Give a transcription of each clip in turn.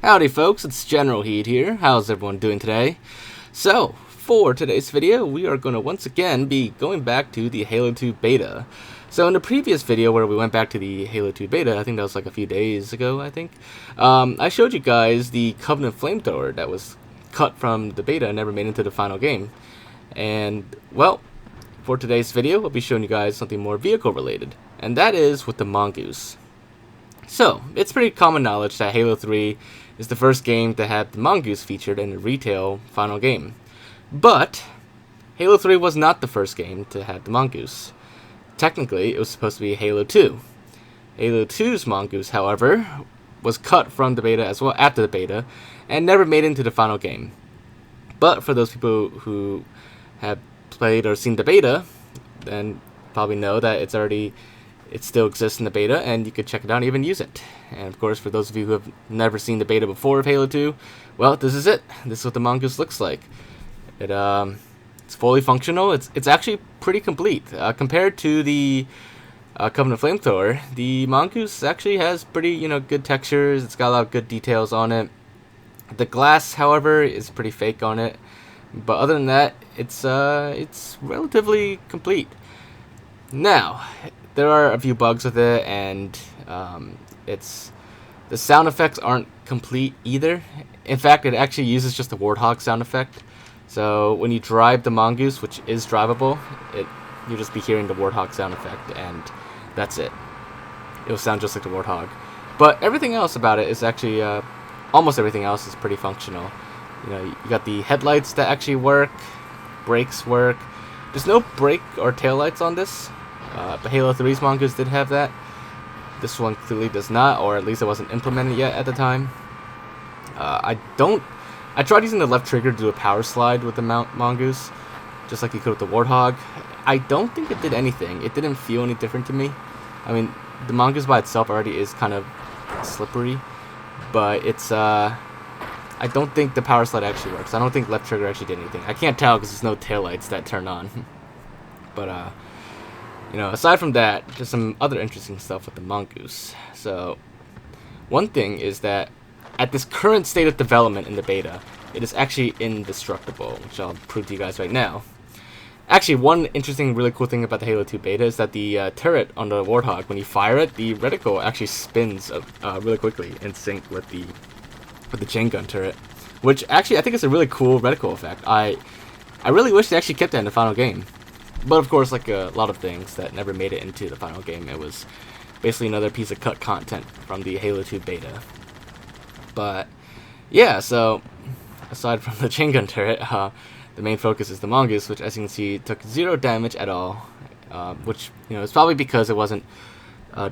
Howdy folks, it's Generalkidd here. How's everyone doing today? So, for today's video, we are going to once again be going back to the Halo 2 beta. So in the previous video where we went back to the Halo 2 beta, I think that was like a few days ago, I showed you guys the Covenant Flamethrower that was cut from the beta and never made into the final game. And, well, for today's video, I'll be showing you guys something more vehicle related, and that is with the Mongoose. So, it's pretty common knowledge that Halo 3 is the first game to have the Mongoose featured in a retail final game. But, Halo 3 was not the first game to have the Mongoose. Technically, it was supposed to be Halo 2. Halo 2's Mongoose, however, was cut from the beta as well after the beta, and never made it into the final game. But for those people who have played or seen the beta, then probably know that it still exists in the beta, and you could check it out and even use it. And of course, for those of you who have never seen the beta before of Halo 2, well, this is it. This is what the Mongoose looks like. It's fully functional. It's actually pretty complete. Compared to the Covenant Flamethrower, the Mongoose actually has pretty, good textures. It's got a lot of good details on it. The glass, however, is pretty fake on it. But other than that, it's relatively complete. Now, there are a few bugs with it, and the sound effects aren't complete either. In fact, it actually uses just the Warthog sound effect. So when you drive the Mongoose, which is drivable, you'll just be hearing the Warthog sound effect, and that's it. It'll sound just like the Warthog. But everything else about it is actually, almost everything else is pretty functional. You got the headlights that actually work, brakes work. There's no brake or taillights on this. But Halo 3's Mongoose did have that. This one clearly does not, or at least it wasn't implemented yet at the time. I tried using the left trigger to do a power slide with the Mongoose, just like you could with the Warthog. I don't think it did anything. It didn't feel any different to me. I mean, the Mongoose by itself already is kind of slippery, but I don't think the power slide actually works. I don't think left trigger actually did anything. I can't tell because there's no taillights that turn on. But, aside from that, just some other interesting stuff with the Mongoose. So, one thing is that at this current state of development in the beta, it is actually indestructible, which I'll prove to you guys right now. Actually, one interesting, really cool thing about the Halo 2 beta is that the turret on the Warthog, when you fire it, the reticle actually spins really quickly in sync with the chain gun turret, which actually I think is a really cool reticle effect. I really wish they actually kept that in the final game. But of course, like a lot of things that never made it into the final game, it was basically another piece of cut content from the Halo 2 beta. But yeah, so aside from the chain gun turret, the main focus is the Mongoose, which as you can see took 0 damage at all, which is probably because it wasn't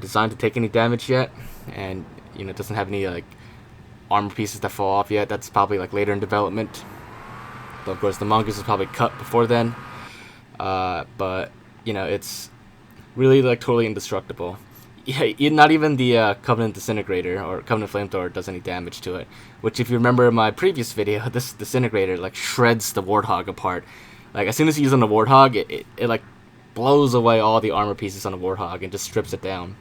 designed to take any damage yet, and it doesn't have any like armor pieces that fall off yet. That's probably like later in development. But of course, the Mongoose was probably cut before then. But it's really like totally indestructible. Yeah, not even the Covenant Disintegrator or Covenant Flamethrower does any damage to it. Which, if you remember in my previous video, this Disintegrator like shreds the Warthog apart. Like as soon as you use on the Warthog, it like blows away all the armor pieces on the Warthog and just strips it down.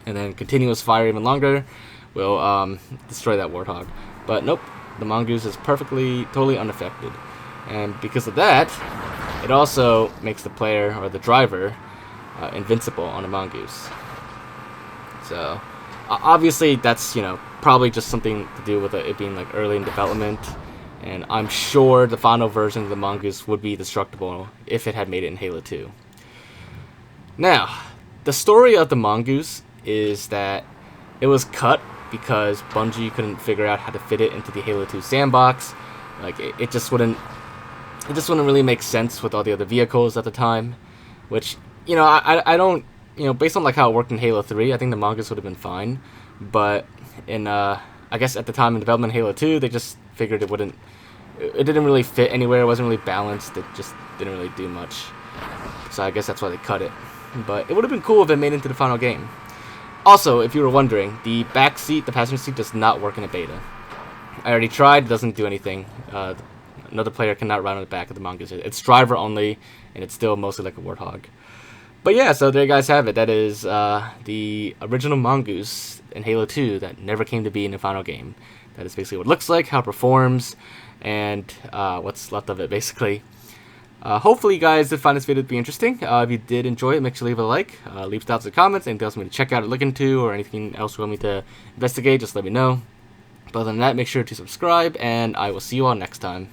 And then continuous fire even longer will destroy that Warthog. But nope, the Mongoose is totally unaffected. And because of that, it also makes the player, or the driver, invincible on a Mongoose. So, obviously that's, probably just something to do with it being like early in development. And I'm sure the final version of the Mongoose would be destructible if it had made it in Halo 2. Now, the story of the Mongoose is that it was cut because Bungie couldn't figure out how to fit it into the Halo 2 sandbox. Like, it just wouldn't really make sense with all the other vehicles at the time, which, I don't, based on like how it worked in Halo 3, I think the Mongoose would have been fine, but in, I guess at the time in development of Halo 2, they just figured it didn't really fit anywhere, it wasn't really balanced, it just didn't really do much, so I guess that's why they cut it. But it would have been cool if it made it into the final game. Also, if you were wondering, the back seat, the passenger seat, does not work in a beta. I already tried, it doesn't do anything. Another player cannot ride on the back of the Mongoose. It's driver only, and it's still mostly like a Warthog. But yeah, so there you guys have it. That is the original Mongoose in Halo 2 that never came to be in the final game. That is basically what it looks like, how it performs, and what's left of it, basically. Hopefully you guys did find this video to be interesting. If you did enjoy it, make sure to leave a like, leave thoughts in the comments, anything else you want me to check out or look into, or anything else you want me to investigate, just let me know. But other than that, make sure to subscribe, and I will see you all next time.